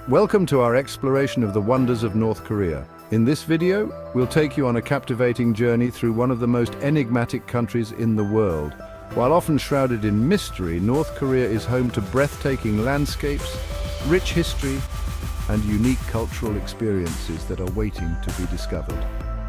Welcome to our exploration of the wonders of North Korea. In this video, we'll take you on a captivating journey through one of the most enigmatic countries in the world. While often shrouded in mystery, North Korea is home to breathtaking landscapes, rich history, and unique cultural experiences that are waiting to be discovered.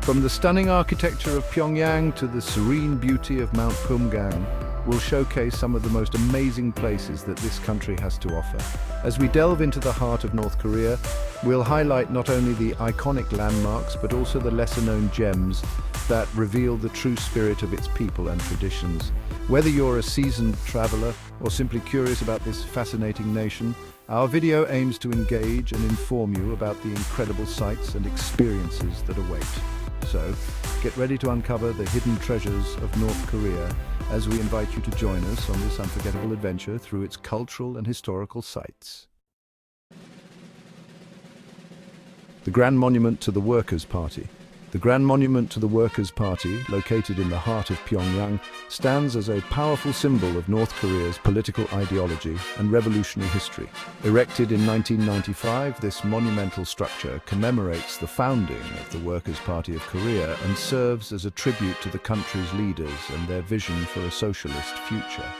From the stunning architecture of Pyongyang to the serene beauty of Mount Kumgang, we'll showcase some of the most amazing places that this country has to offer. As we delve into the heart of North Korea, we'll highlight not only the iconic landmarks, but also the lesser-known gems that reveal the true spirit of its people and traditions. Whether you're a seasoned traveler or simply curious about this fascinating nation, our video aims to engage and inform you about the incredible sights and experiences that await. So, get ready to uncover the hidden treasures of North Korea as we invite you to join us on this unforgettable adventure through its cultural and historical sites. The Grand Monument to the Workers' Party. The Grand Monument to the Workers' Party, located in the heart of Pyongyang, stands as a powerful symbol of North Korea's political ideology and revolutionary history. Erected in 1995, this monumental structure commemorates the founding of the Workers' Party of Korea and serves as a tribute to the country's leaders and their vision for a socialist future.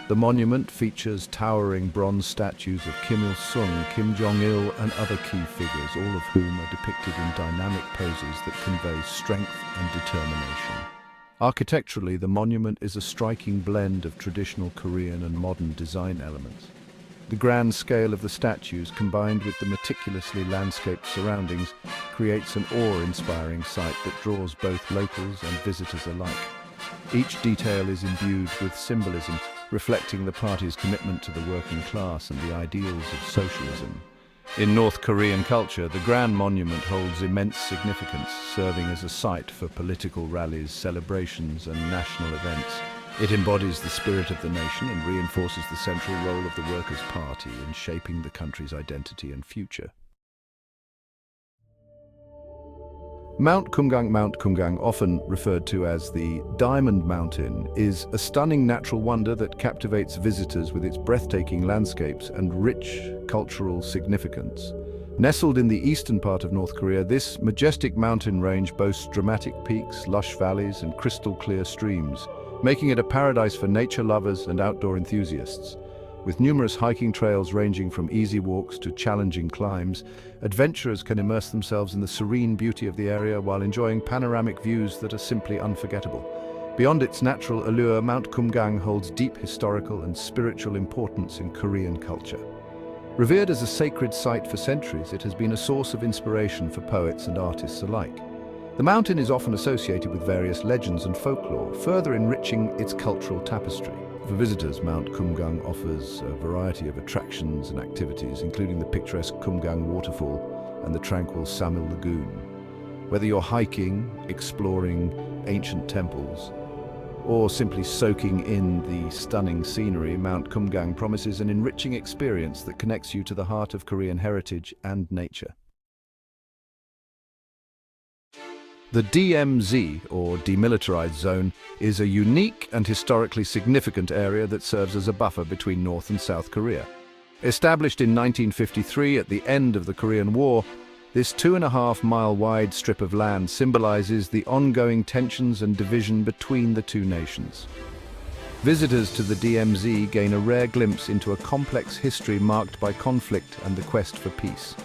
The monument features towering bronze statues of Kim Il-sung, Kim Jong-il, and other key figures, all of whom are depicted in dynamic poses that convey strength and determination. Architecturally, the monument is a striking blend of traditional Korean and modern design elements. The grand scale of the statues, combined with the meticulously landscaped surroundings, creates an awe-inspiring sight that draws both locals and visitors alike. Each detail is imbued with symbolism, reflecting the party's commitment to the working class and the ideals of socialism. In North Korean culture, the Grand Monument holds immense significance, serving as a site for political rallies, celebrations, and national events. It embodies the spirit of the nation and reinforces the central role of the Workers' Party in shaping the country's identity and future. Mount Kumgang, often referred to as the Diamond Mountain, is a stunning natural wonder that captivates visitors with its breathtaking landscapes and rich cultural significance. Nestled in the eastern part of North Korea, this majestic mountain range boasts dramatic peaks, lush valleys, and crystal-clear streams, making it a paradise for nature lovers and outdoor enthusiasts. With numerous hiking trails ranging from easy walks to challenging climbs, adventurers can immerse themselves in the serene beauty of the area while enjoying panoramic views that are simply unforgettable. Beyond its natural allure, Mount Kumgang holds deep historical and spiritual importance in Korean culture. Revered as a sacred site for centuries, it has been a source of inspiration for poets and artists alike. The mountain is often associated with various legends and folklore, further enriching its cultural tapestry. For visitors, Mount Kumgang offers a variety of attractions and activities, including the picturesque Kumgang waterfall and the tranquil Samil Lagoon. Whether you're hiking, exploring ancient temples, or simply soaking in the stunning scenery, Mount Kumgang promises an enriching experience that connects you to the heart of Korean heritage and nature. The DMZ, or Demilitarized Zone, is a unique and historically significant area that serves as a buffer between North and South Korea. Established in 1953 at the end of the Korean War, this 2.5-mile-wide strip of land symbolizes the ongoing tensions and division between the two nations. Visitors to the DMZ gain a rare glimpse into a complex history marked by conflict and the quest for peace.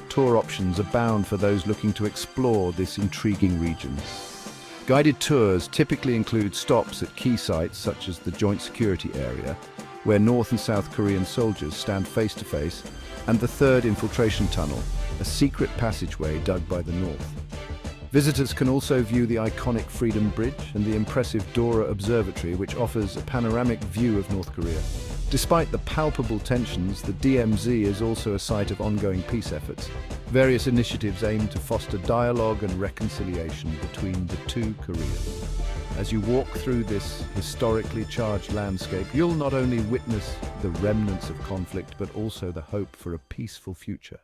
Tour options abound for those looking to explore this intriguing region. Guided tours typically include stops at key sites such as the Joint Security Area, where North and South Korean soldiers stand face to face, and the Third Infiltration Tunnel, a secret passageway dug by the North. Visitors can also view the iconic Freedom Bridge and the impressive Dora Observatory, which offers a panoramic view of North Korea. Despite the palpable tensions, the DMZ is also a site of ongoing peace efforts. Various initiatives aim to foster dialogue and reconciliation between the two Koreas. As you walk through this historically charged landscape, you'll not only witness the remnants of conflict, but also the hope for a peaceful future.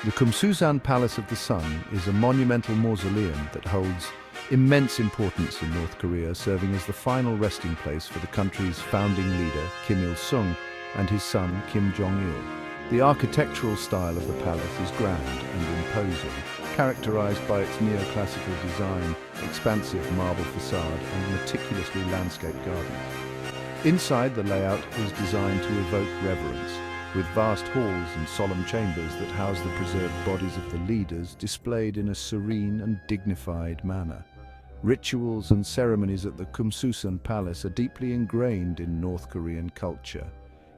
The Kumsusan Palace of the Sun is a monumental mausoleum that holds immense importance in North Korea, serving as the final resting place for the country's founding leader, Kim Il-sung, and his son Kim Jong-il. The architectural style of the palace is grand and imposing, characterized by its neoclassical design, expansive marble facade, and meticulously landscaped gardens. Inside, the layout is designed to evoke reverence, with vast halls and solemn chambers that house the preserved bodies of the leaders displayed in a serene and dignified manner. Rituals and ceremonies at the Kumsusan Palace are deeply ingrained in North Korean culture.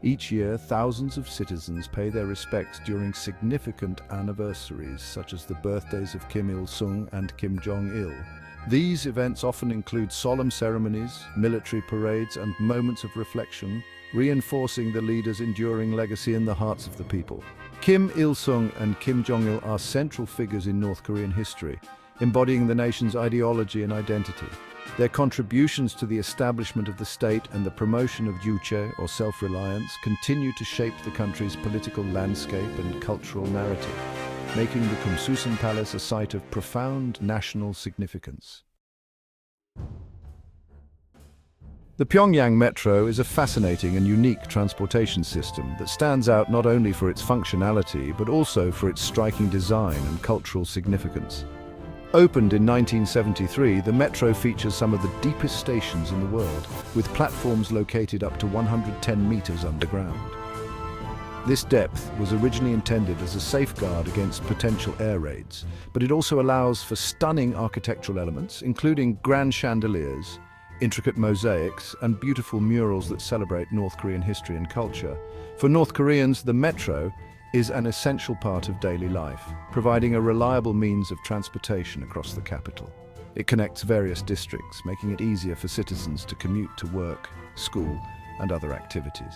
Each year, thousands of citizens pay their respects during significant anniversaries, such as the birthdays of Kim Il-sung and Kim Jong-il. These events often include solemn ceremonies, military parades, and moments of reflection, reinforcing the leader's enduring legacy in the hearts of the people. Kim Il-sung and Kim Jong-il are central figures in North Korean history, embodying the nation's ideology and identity. Their contributions to the establishment of the state and the promotion of juche, or self-reliance, continue to shape the country's political landscape and cultural narrative, making the Kumsusan Palace a site of profound national significance. The Pyongyang Metro is a fascinating and unique transportation system that stands out not only for its functionality but also for its striking design and cultural significance. Opened in 1973, the metro features some of the deepest stations in the world, with platforms located up to 110 meters underground. This depth was originally intended as a safeguard against potential air raids, but it also allows for stunning architectural elements, including grand chandeliers, intricate mosaics, and beautiful murals that celebrate North Korean history and culture. For North Koreans, the metro is an essential part of daily life, providing a reliable means of transportation across the capital. It connects various districts, making it easier for citizens to commute to work, school, and other activities.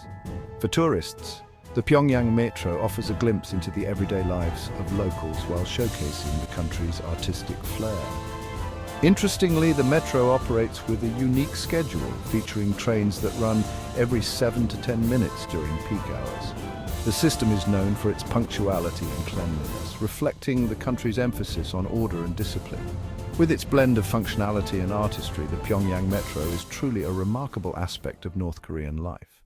For tourists, the Pyongyang Metro offers a glimpse into the everyday lives of locals while showcasing the country's artistic flair. Interestingly, the metro operates with a unique schedule, featuring trains that run every 7 to 10 minutes during peak hours. The system is known for its punctuality and cleanliness, reflecting the country's emphasis on order and discipline. With its blend of functionality and artistry, the Pyongyang Metro is truly a remarkable aspect of North Korean life.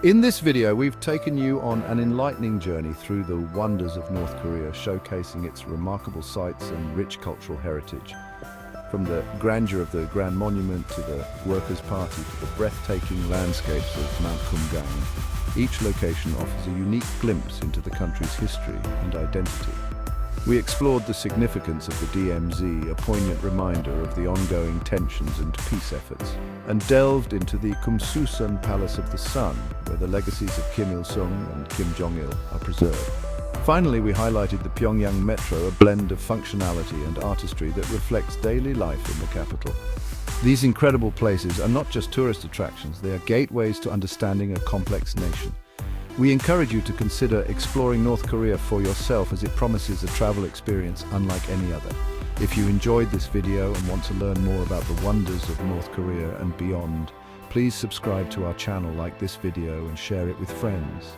In this video, we've taken you on an enlightening journey through the wonders of North Korea, showcasing its remarkable sights and rich cultural heritage. From the grandeur of the Grand Monument to the Workers' Party to the breathtaking landscapes of Mount Kumgang, each location offers a unique glimpse into the country's history and identity. We explored the significance of the DMZ, a poignant reminder of the ongoing tensions and peace efforts, and delved into the Kumsusan Palace of the Sun, where the legacies of Kim Il-sung and Kim Jong-il are preserved. Finally, we highlighted the Pyongyang Metro, a blend of functionality and artistry that reflects daily life in the capital. These incredible places are not just tourist attractions, they are gateways to understanding a complex nation. We encourage you to consider exploring North Korea for yourself, as it promises a travel experience unlike any other. If you enjoyed this video and want to learn more about the wonders of North Korea and beyond, please subscribe to our channel, like this video, and share it with friends.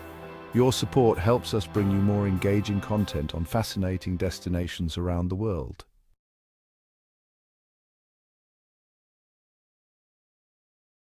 Your support helps us bring you more engaging content on fascinating destinations around the world.